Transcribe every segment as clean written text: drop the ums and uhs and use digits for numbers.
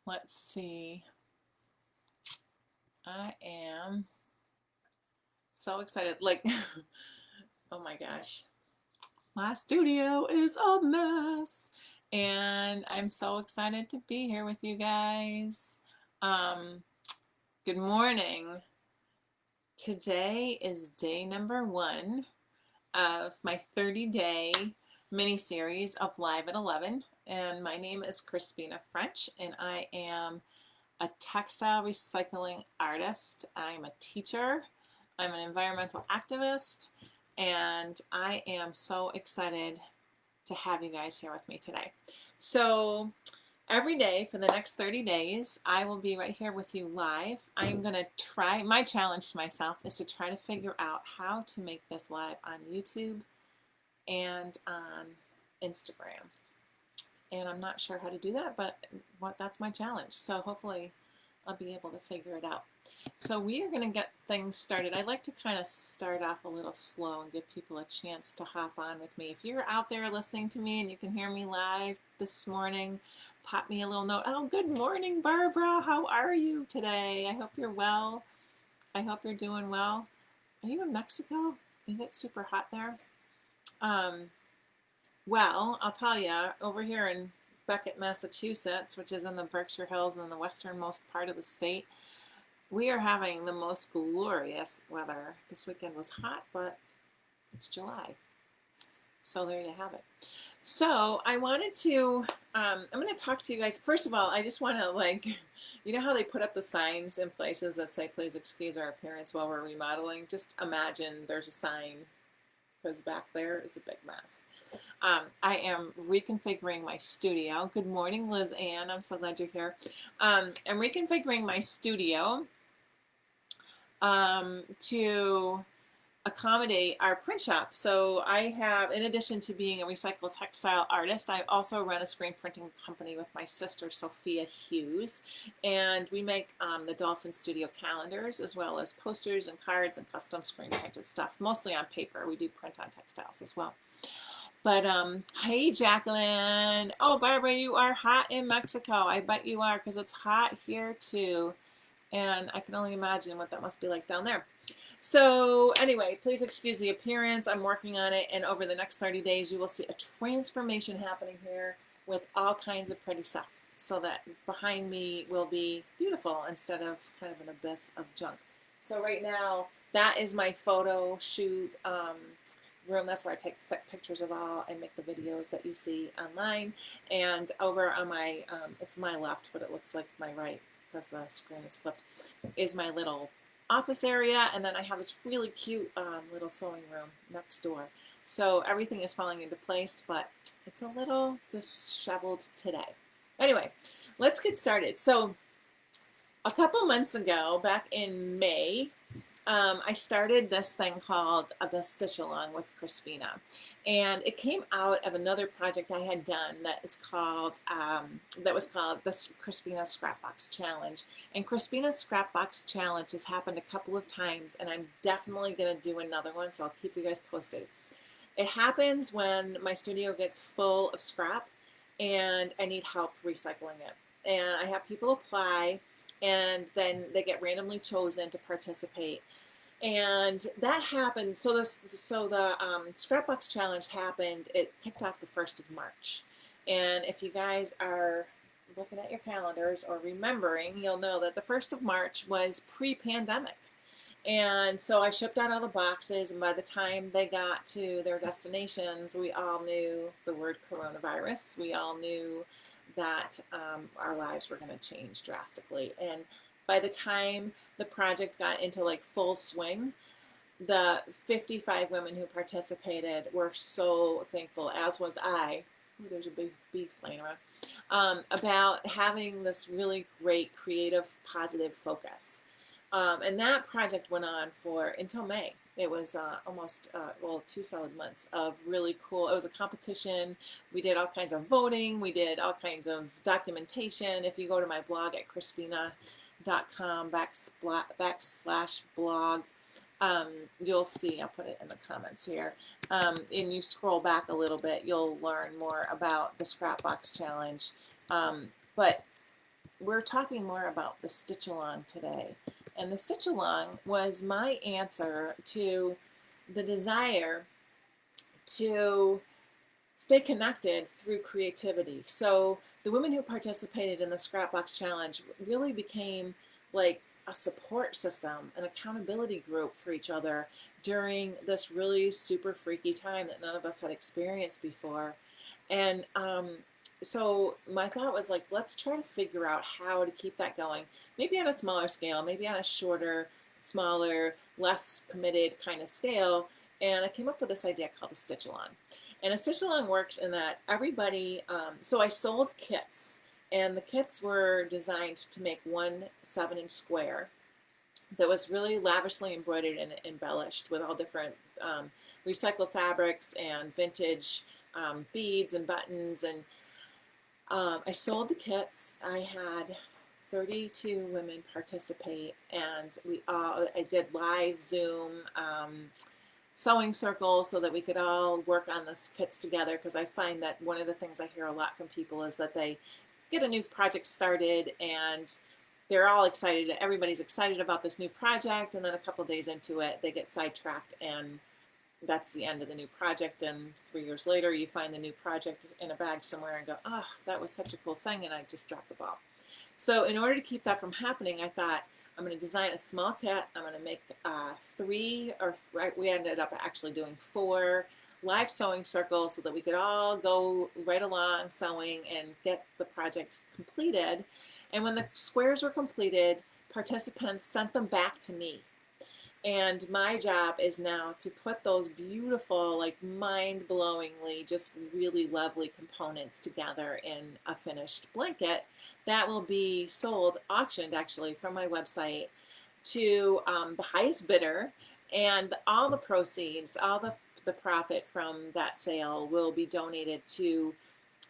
Let's see. I am so excited. Oh my gosh. My studio is a mess. And I'm so excited to be here with you guys. Um, Good morning. Today is day number 1 of my 30-day mini-series of Live at 11. And my name is Crispina French, and I am a textile recycling artist. I'm a teacher. I'm an environmental activist, and I am so excited to have you guys here with me today. So every day for the next 30 days, I will be right here with you live. I'm going to try, my challenge to myself is to try to figure out how to make this live on YouTube and on Instagram. And I'm not sure how to do that, but that's my challenge. So hopefully I'll be able to figure it out. So we are going to get things started. I like to kind of start off a little slow and give people a chance to hop on with me. If you're out there listening to me and you can hear me live this morning, pop me a little note. Oh, good morning, Barbara. How are you today? I hope you're well. I hope you're doing well. Are you in Mexico? Is it super hot there? Well, I'll tell you, over here in Beckett, Massachusetts, which is in the Berkshire Hills in the westernmost part of the state, we are having the most glorious weather. This weekend was hot, but it's July. So there you have it. So I wanted to, I'm going to talk to you guys. First of all, I just want to you know how they put up the signs in places that say, please excuse our appearance while we're remodeling? Just imagine there's a sign, because back there is a big mess. I am reconfiguring my studio. Good morning, Liz Ann. I'm so glad you're here. I'm reconfiguring my studio to accommodate our print shop. So I have, in addition to being a recycled textile artist, I also run a screen printing company with my sister, Sophia Hughes. And we make the Dolphin Studio calendars, as well as posters and cards and custom screen printed stuff, mostly on paper. We do print on textiles as well. But hey, Jacqueline. Oh, Barbara, you are hot in Mexico. I bet you are, because it's hot here too. And I can only imagine what that must be like down there. So anyway, please excuse the appearance. I'm working on it, and over the next 30 days, you will see a transformation happening here with all kinds of pretty stuff, so that behind me will be beautiful instead of kind of an abyss of junk. So right now, that is my photo shoot room. That's where I take pictures of all and make the videos that you see online. And over on my, it's my left, but it looks like my right because the screen is flipped, is my little office area, and then I have this really cute little sewing room next door. So everything is falling into place, but it's a little disheveled today. Anyway, let's get started. So a couple months ago, back in May, I started this thing called the Stitch Along with Crispina, and it came out of another project I had done that was called the Crispina Scrapbox Challenge. And Crispina's Scrapbox Challenge has happened a couple of times, and I'm definitely going to do another one, so I'll keep you guys posted. It happens when my studio gets full of scrap and I need help recycling it. And I have people apply, and then they get randomly chosen to participate. And that happened. So the Scrapbox Challenge happened. It kicked off the 1st of March. And if you guys are looking at your calendars or remembering, you'll know that the 1st of March was pre-pandemic. And so I shipped out all the boxes, and by the time they got to their destinations, we all knew the word coronavirus. We all knew that our lives were going to change drastically. And by the time the project got into full swing, the 55 women who participated were so thankful, as was I. Ooh, there's a big bee flying around, about having this really great creative, positive focus. And that project went on until May. It was almost, 2 solid months of really cool. It was a competition. We did all kinds of voting. We did all kinds of documentation. If you go to my blog at crispina.com/blog, you'll see, I'll put it in the comments here. And you scroll back a little bit, you'll learn more about the Scrapbox Challenge. But we're talking more about the stitch along today. And the stitch along was my answer to the desire to stay connected through creativity. So the women who participated in the Scrapbox Challenge really became like a support system, an accountability group for each other during this really super freaky time that none of us had experienced before. And so my thought was like, let's try to figure out how to keep that going, maybe on a smaller scale, maybe on a shorter, smaller, less committed kind of scale. And I came up with this idea called a stitch along. And a stitch along works in that everybody, so I sold kits, and the kits were designed to make one 7-inch square that was really lavishly embroidered and embellished with all different recycled fabrics and vintage beads and buttons. And I sold the kits. I had 32 women participate, and I did live Zoom sewing circles so that we could all work on this kits together, because I find that one of the things I hear a lot from people is that they get a new project started and they're all excited. Everybody's excited about this new project, and then a couple days into it, they get sidetracked, and that's the end of the new project. And 3 years later, you find the new project in a bag somewhere and go, oh, that was such a cool thing, and I just dropped the ball. So in order to keep that from happening, I thought, I'm going to design a small kit. I'm going to make we ended up actually doing 4 live sewing circles so that we could all go right along sewing and get the project completed. And when the squares were completed, participants sent them back to me. And my job is now to put those beautiful, like mind-blowingly, just really lovely components together in a finished blanket that will be sold, auctioned actually from my website to the highest bidder. And all the proceeds, all the profit from that sale will be donated to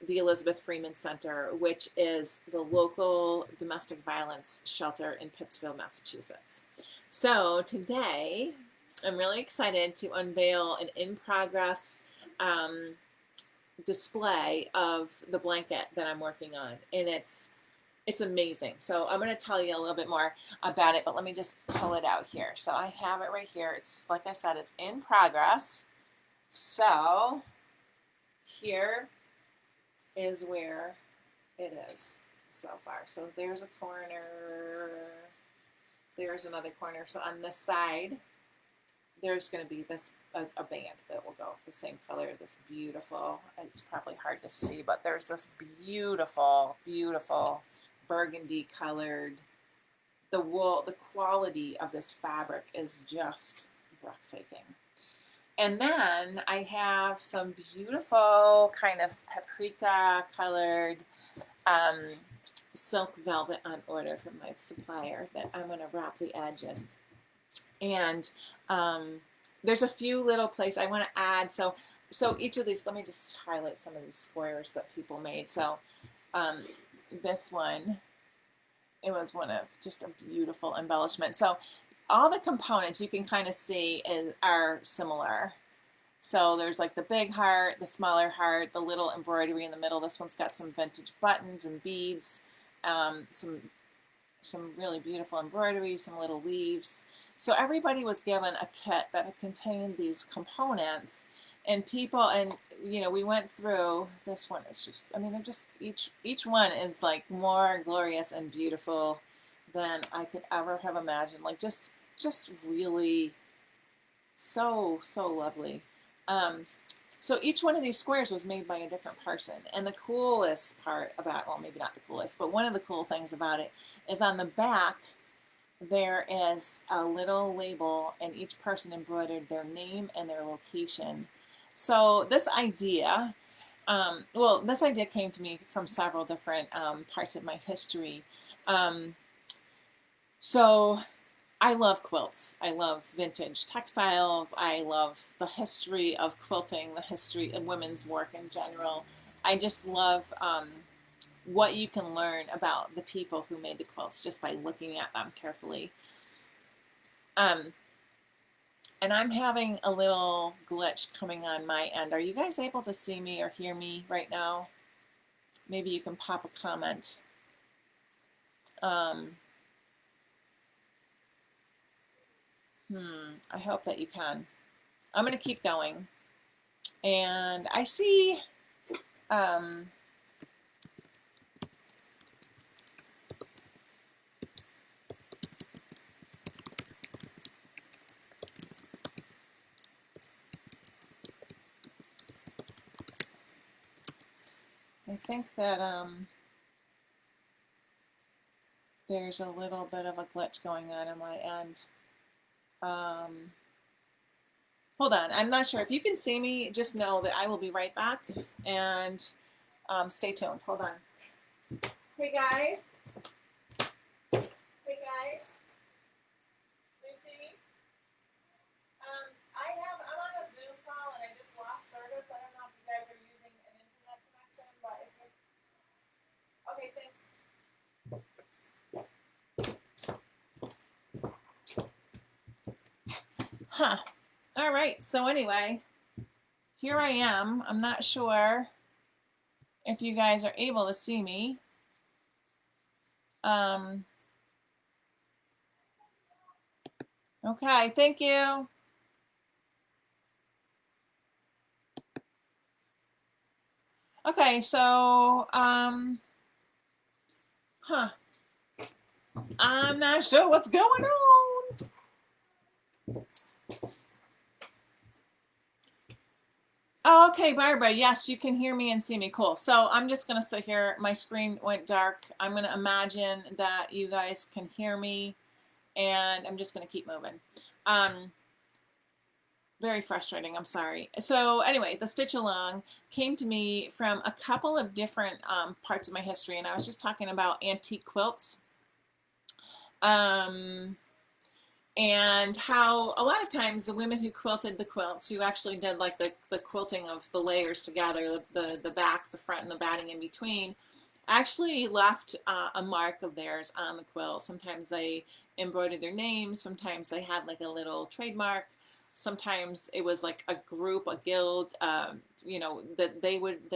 the Elizabeth Freeman Center, which is the local domestic violence shelter in Pittsfield, Massachusetts. So today, I'm really excited to unveil an in-progress display of the blanket that I'm working on, and it's amazing. So I'm going to tell you a little bit more about it, but let me just pull it out here. So I have it right here. It's, like I said, it's in progress. So here is where it is so far. So there's a corner. There's another corner. So on this side, there's going to be this a band that will go the same color. This beautiful. It's probably hard to see, but there's this beautiful, beautiful burgundy colored. The wool, the quality of this fabric is just breathtaking. And then I have some beautiful kind of paprika colored silk velvet on order from my supplier that I'm going to wrap the edge in. And there's a few little places I want to add. So each of these, let me just highlight some of these squares that people made. So this one, it was one of just a beautiful embellishment. So all the components you can kind of see are similar. So there's like the big heart, the smaller heart, the little embroidery in the middle. This one's got some vintage buttons and beads, some really beautiful embroidery, some little leaves. So everybody was given a kit that contained these components, and people, and you know, we went through. This one is just, I mean, they're just each one is like more glorious and beautiful than I could ever have imagined. Like just really so lovely. So each one of these squares was made by a different person. And the coolest part about, well, maybe not the coolest, but one of the cool things about it is on the back, there is a little label, and each person embroidered their name and their location. So this idea, this idea came to me from several different parts of my history. So I love quilts. I love vintage textiles. I love the history of quilting, the history of women's work in general. I just love what you can learn about the people who made the quilts just by looking at them carefully. And I'm having a little glitch coming on my end. Are you guys able to see me or hear me right now? Maybe you can pop a comment. Um, I hope that you can. I'm going to keep going. And I see, um, I think that there's a little bit of a glitch going on my end. Um, Hold on, I'm not sure. If you can see me, just know that I will be right back, and stay tuned. Hold on. Hey guys. Hey guys. Lucy. I'm on a Zoom call and I just lost service. I don't know if you guys are using an internet connection, but if you're okay, thanks. Huh. All right. So anyway, here I am. I'm not sure if you guys are able to see me. Okay, thank you. Okay, so I'm not sure what's going on. Okay, Barbara, yes, you can hear me and see me. Cool. So I'm just going to sit here. My screen went dark. I'm going to imagine that you guys can hear me, and I'm just going to keep moving. Very frustrating. I'm sorry. So anyway, the Stitch Along came to me from a couple of different parts of my history, and I was just talking about antique quilts. And how a lot of times the women who quilted the quilts, who actually did like the quilting of the layers together, the back, the front, and the batting in between, actually left a mark of theirs on the quilt. Sometimes they embroidered their names, sometimes they had like a little trademark, sometimes it was like a group, a guild, you know, that they would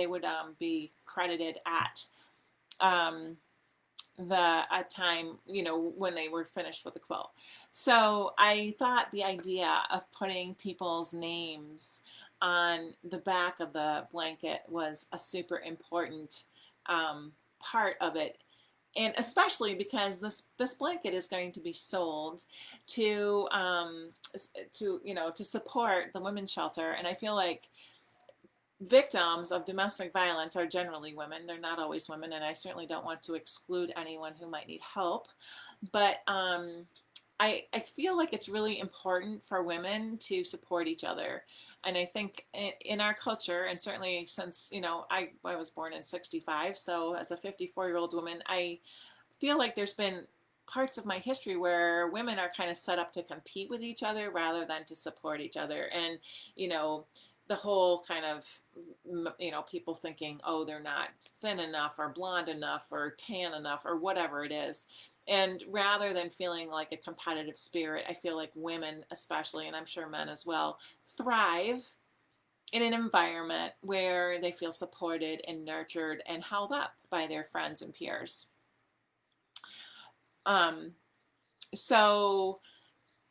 be credited at. A time, you know, when they were finished with the quilt. So I thought the idea of putting people's names on the back of the blanket was a super important part of it, and especially because this blanket is going to be sold to you know, to support the women's shelter, and I feel like victims of domestic violence are generally women. They're not always women, and I certainly don't want to exclude anyone who might need help. But I feel like it's really important for women to support each other. And I think in our culture, and certainly since, you know, I was born in 65, so as a 54-year-old woman, I feel like there's been parts of my history where women are kind of set up to compete with each other rather than to support each other. And, you know, the whole kind of, you know, people thinking, oh, they're not thin enough or blonde enough or tan enough or whatever it is. And rather than feeling like a competitive spirit, I feel like women especially, and I'm sure men as well, thrive in an environment where they feel supported and nurtured and held up by their friends and peers. So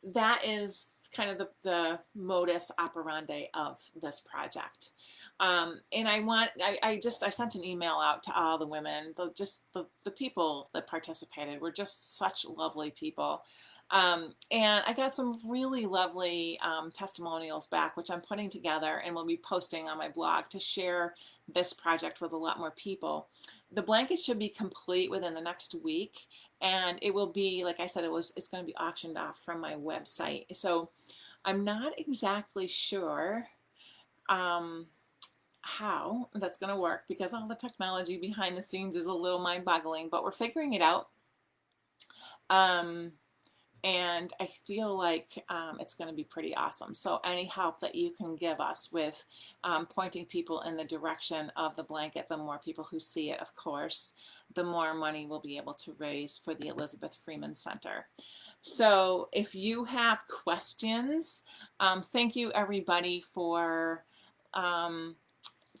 that is kind of the modus operandi of this project. And I sent an email out to all the women, the people that participated were just such lovely people. And I got some really lovely testimonials back, which I'm putting together and will be posting on my blog to share this project with a lot more people. The blanket should be complete within the next week, and it will be, like I said, it's going to be auctioned off from my website. So I'm not exactly sure how that's going to work, because all the technology behind the scenes is a little mind-boggling, but we're figuring it out. And I feel like it's going to be pretty awesome. So any help that you can give us with pointing people in the direction of the blanket, the more people who see it, of course, the more money we'll be able to raise for the Elizabeth Freeman Center. So if you have questions, thank you everybody for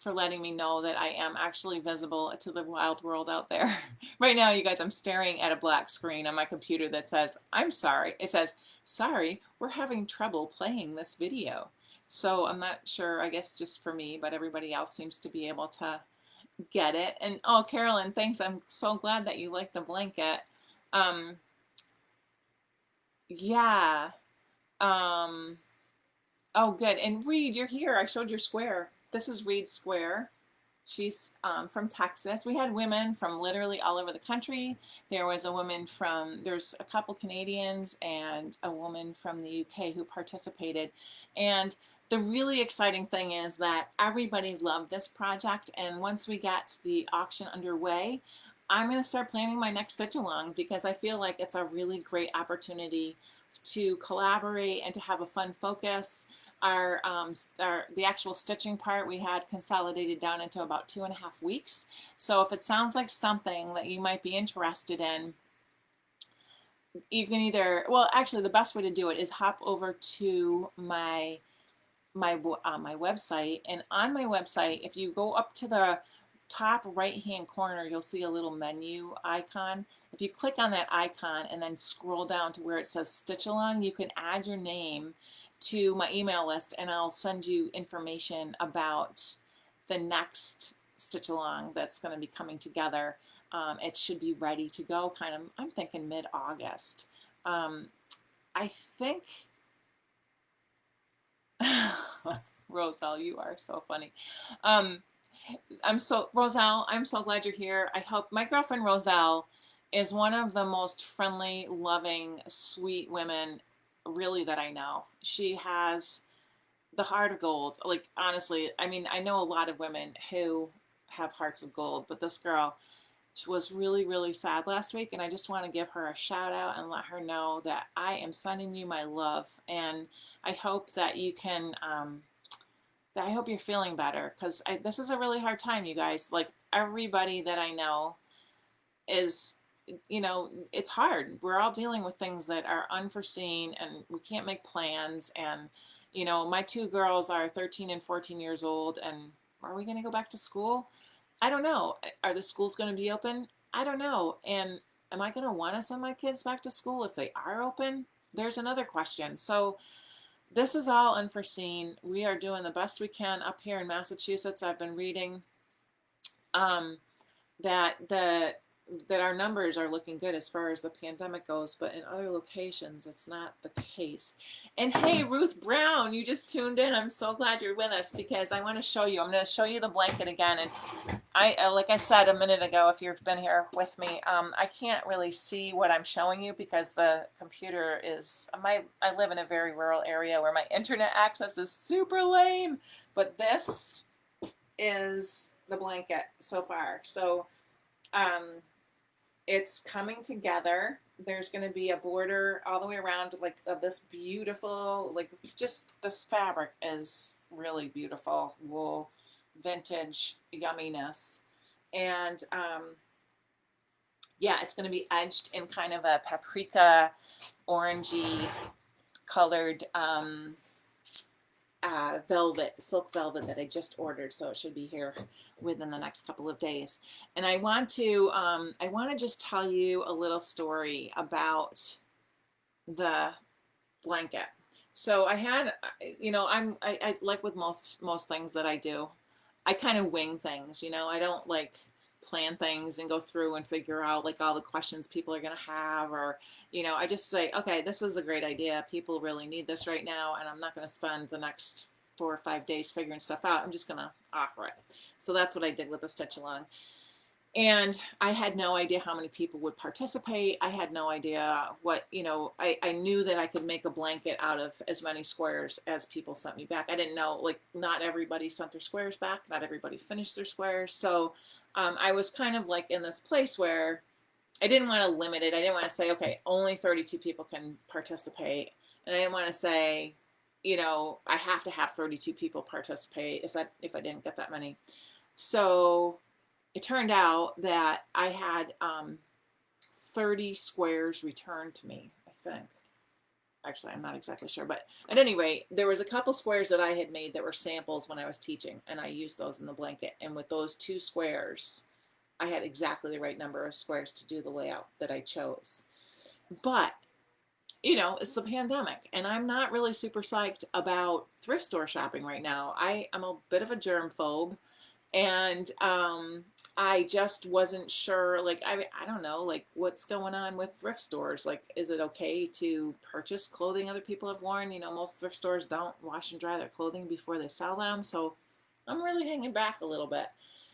for letting me know that I am actually visible to the wild world out there. Right now, you guys, I'm staring at a black screen on my computer that says, I'm sorry. It says, sorry, we're having trouble playing this video. So I'm not sure, I guess just for me, but everybody else seems to be able to get it. And oh, Carolyn, thanks. I'm so glad that you like the blanket. Um, yeah. Um, oh, good. And Reed, you're here. I showed your square. This is Reed's square. She's from Texas. We had women from literally all over the country. There was a woman there's a couple Canadians and a woman from the UK who participated. And the really exciting thing is that everybody loved this project. And once we get the auction underway, I'm going to start planning my next stitch along because I feel like it's a really great opportunity to collaborate and to have a fun focus. The actual stitching part we had consolidated down into about 2.5 weeks. So if it sounds like something that you might be interested in, you can either, well, actually the best way to do it is hop over to my website, and on my website, if you go up to the top right hand corner, you'll see a little menu icon. If you click on that icon and then scroll down to where it says Stitch Along, you can add your name to my email list and I'll send you information about the next Stitch Along that's going to be coming together. It should be ready to go kind of, I'm thinking mid-August. I think, Roselle, you are so funny. Roselle, I'm so glad you're here. I hope, my girlfriend Roselle is one of the most friendly, loving, sweet women really that I know. She has the heart of gold. Like, honestly, I mean, I know a lot of women who have hearts of gold, but this girl, she was really, really sad last week, and I just want to give her a shout out and let her know that I am sending you my love, and I hope that you can, I hope you're feeling better, because this is a really hard time, you guys. Like, everybody that I know is, you know, it's hard. We're all dealing with things that are unforeseen and we can't make plans. And, you know, my two girls are 13 and 14 years old, and are we going to go back to school? I don't know. Are the schools going to be open? I don't know. And am I going to want to send my kids back to school if they are open? There's another question. So this is all unforeseen. We are doing the best we can up here in Massachusetts. I've been reading that our numbers are looking good as far as the pandemic goes, but in other locations, it's not the case. And hey, Ruth Brown, you just tuned in. I'm so glad you're with us because I want to show you. I'm going to show you the blanket again. And like I said a minute ago, if you've been here with me, I can't really see what I'm showing you because the computer is, I live in a very rural area where my internet access is super lame, but this is the blanket so far. So, it's coming together. There's going to be a border all the way around, like, of this beautiful, like, just this fabric is really beautiful wool, vintage yumminess. And yeah, it's going to be edged in kind of a paprika orangey colored silk velvet that I just ordered, so it should be here within the next couple of days. And I want to just tell you a little story about the blanket. So I had, you know, I like with most things that I do, I kind of wing things, you know. I don't like plan things and go through and figure out like all the questions people are going to have, or, you know, I just say, okay, this is a great idea. People really need this right now. And I'm not going to spend the next 4 or 5 days figuring stuff out. I'm just going to offer it. So that's what I did with the Stitch Along. And I had no idea how many people would participate. I had no idea what, you know, I knew that I could make a blanket out of as many squares as people sent me back. I didn't know, like, not everybody sent their squares back. Not everybody finished their squares. So I was kind of like in this place where I didn't want to limit it. I didn't want to say, okay, only 32 people can participate. And I didn't want to say, you know, I have to have 32 people participate if I didn't get that many. So it turned out that I had 30 squares returned to me, I think. Actually, I'm not exactly sure, but at any rate, there was a couple squares that I had made that were samples when I was teaching, and I used those in the blanket. And with those 2 squares, I had exactly the right number of squares to do the layout that I chose. But, you know, it's the pandemic, and I'm not really super psyched about thrift store shopping right now. I'm a bit of a germ phobe, and I just wasn't sure, like, I don't know, like, what's going on with thrift stores. Like, is it okay to purchase clothing other people have worn? You know, most thrift stores don't wash and dry their clothing before they sell them, so I'm really hanging back a little bit.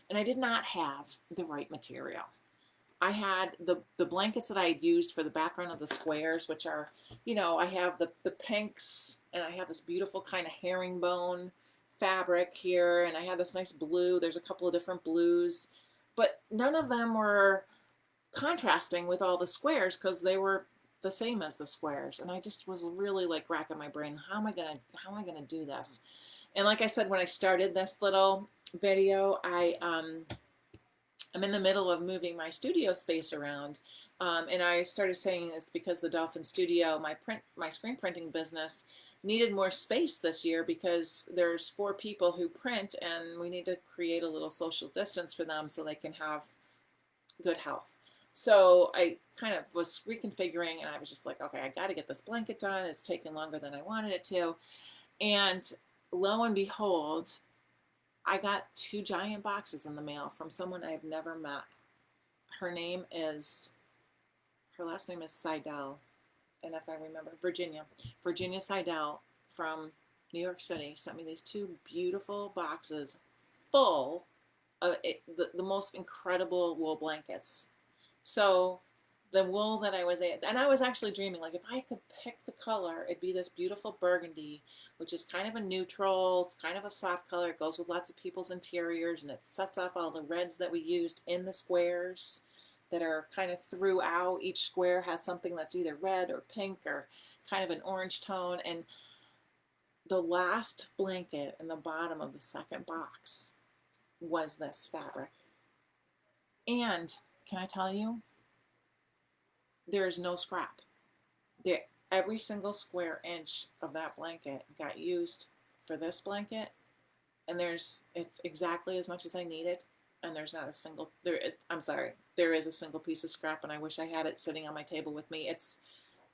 And I did not have the right material. I had the blankets that I had used for the background of the squares, which are, you know, I have the pinks, and I have this beautiful kind of herringbone fabric here, and I have this nice blue. There's a couple of different blues, but none of them were contrasting with all the squares because they were the same as the squares. And I just was really like racking my brain, how am I gonna do this? And like I said, when I started this little video, I'm in the middle of moving my studio space around, and I started saying this because the Dolphin Studio, my screen printing business, needed more space this year because there's 4 people who print, and we need to create a little social distance for them so they can have good health. So I kind of was reconfiguring, and I was just like, okay, I got to get this blanket done. It's taken longer than I wanted it to, and lo and behold, I got 2 giant boxes in the mail from someone I've never met. Her last name is Seidel, and if I remember, Virginia Seidel from New York City sent me these 2 beautiful boxes full of the most incredible wool blankets. So the wool that and I was actually dreaming, like, if I could pick the color, it'd be this beautiful burgundy, which is kind of a neutral, it's kind of a soft color. It goes with lots of people's interiors, and it sets off all the reds that we used in the squares that are kind of throughout. Each square has something that's either red or pink or kind of an orange tone. And the last blanket in the bottom of the second box was this fabric. And can I tell you, there is no scrap. Every single square inch of that blanket got used for this blanket, and it's exactly as much as I needed, and there's not a single, I'm sorry, there is a single piece of scrap, and I wish I had it sitting on my table with me. It's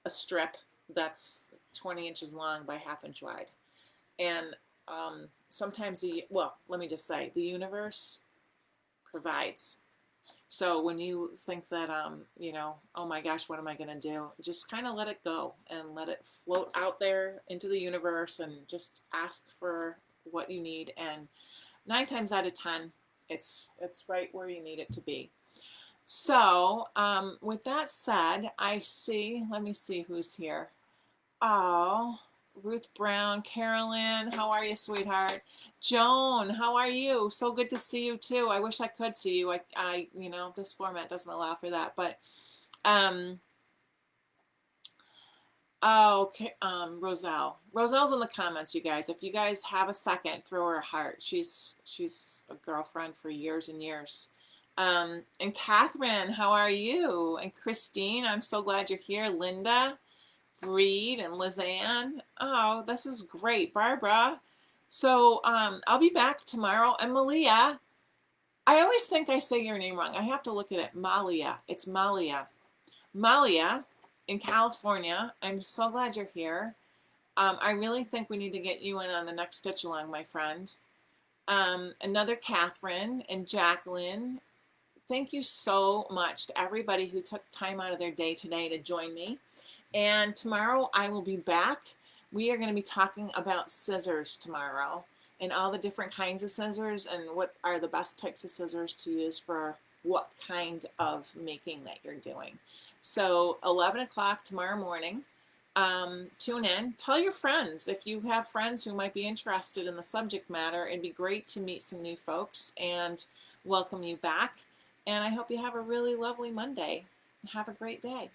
a strip that's 20 inches long by 1/2 inch wide. And sometimes let me just say, the universe provides. So when you think that, you know, oh my gosh, what am I going to do? Just kind of let it go and let it float out there into the universe, and just ask for what you need. And 9 times out of 10, it's right where you need it to be. So with that said, let me see who's here. Oh, Ruth Brown, Carolyn, how are you, sweetheart? Joan, how are you? So good to see you too. I wish I could see you. You know, this format doesn't allow for that, but, okay, Roselle's in the comments, you guys. If you guys have a second, throw her a heart. She's a girlfriend for years and years. And Catherine, how are you? And Christine, I'm so glad you're here. Linda, Reed, and Lizanne. Oh, this is great. Barbara. So I'll be back tomorrow. And Malia, I always think I say your name wrong. I have to look at it. Malia. It's Malia. Malia in California. I'm so glad you're here. I really think we need to get you in on the next Stitch Along, my friend. Another Catherine and Jacqueline. Thank you so much to everybody who took time out of their day today to join me. And tomorrow I will be back. We are going to be talking about scissors tomorrow, and all the different kinds of scissors, and what are the best types of scissors to use for what kind of making that you're doing. So 11 o'clock tomorrow morning. Tune in. Tell your friends. If you have friends who might be interested in the subject matter, it'd be great to meet some new folks and welcome you back. And I hope you have a really lovely Monday. Have a great day.